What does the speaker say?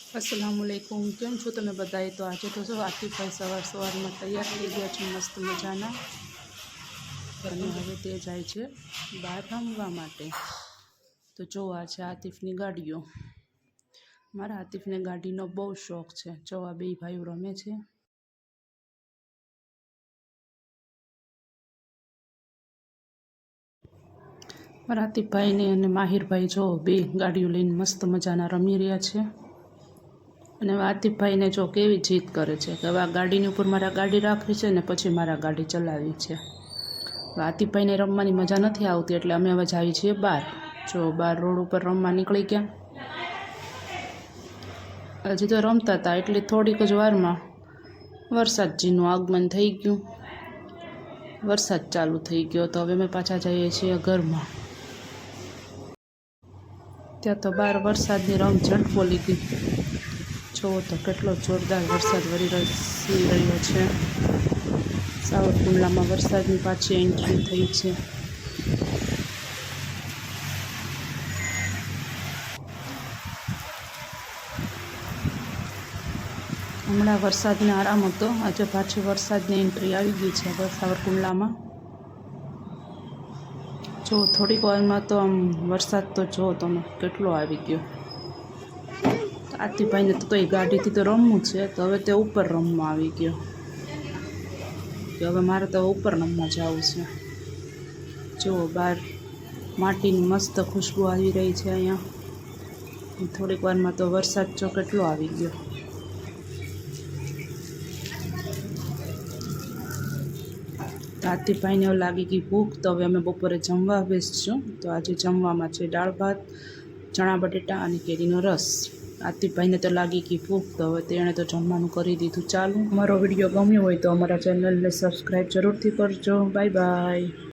अस्सलामुअलैकुम। केम छो तमे बधाए? तो आज तो जो आतिफभाई सवार में तैयार थी गया है मस्त मजाना અને હવે તે જાય છે બહાર રમવા માટે। તો જો આ છે આતિફની ગાડીઓ। મારા આતિફને ગાડીનો બહુ શોખ છે। જો આ બે ભાઈઓ રમે છે। મારા આતિફભાઈને અને માહિરભાઈ જો બે ગાડીઓ લઈને મસ્ત મજાના રમી રહ્યા છે। અને આતિફભાઈને જો કેવી જીદ કરે છે કે હવે આ ગાડીની ઉપર મારા ગાડી રાખવી છે ને પછી મારા ગાડી ચલાવવી છે। આતિફભાઈને રમવાની મજા નથી આવતી એટલે અમે હવે જઈએ છીએ બહાર। જો બહાર રોડ ઉપર રમવા નીકળી ગયા। હજી તો રમતા હતા એટલે થોડીક જ વારમાં વરસાદજીનું આગમન થઈ ગયું। વરસાદ ચાલુ થઈ ગયો તો હવે અમે પાછા જઈએ છીએ ઘરમાં। ત્યાં તો બહાર વરસાદની રમઝટ બોલી ગઈ। જો તો કેટલો જોરદાર વરસાદ વરી રહ્યો છે। સાવરકુંડલામાં વરસાદની પાછી એન્ટ્રી થઈ છે। હમણાં વરસાદને આરામ હતો, આજે પાછી વરસાદની એન્ટ્રી આવી ગઈ છે સાવરકુંડલામાં। જો થોડીક વારમાં તો આમ વરસાદ તો જો તમે કેટલો આવી ગયો। આતિફભાઈને તો એ ગાડીથી તો રમવું છે તો હવે તે ઉપર રમવા આવી ગયો કે હવે મારે તો ઉપર રમવા જવું છે। જો બહાર માટીની મસ્ત ખુશ્બુ આવી રહી છે અહીંયા। થોડીક વારમાં તો વરસાદ જો કેટલો આવી ગયો। આતિફભાઈને હવે લાગી ગઈ ભૂખ તો હવે અમે બપોરે જમવા બેસશું। તો આજે જમવામાં છે દાળ ભાત, ચણા બટેટા અને કેરીનો રસ। આતિફભાઈને તો લાગી ગઈ ભૂખ તો હવે તેણે તો જમવાનું કરી દીધું ચાલુ। અમારો વિડીયો ગમ્યો હોય તો અમારા ચેનલને સબસ્ક્રાઈબ જરૂરથી કરજો। Bye bye.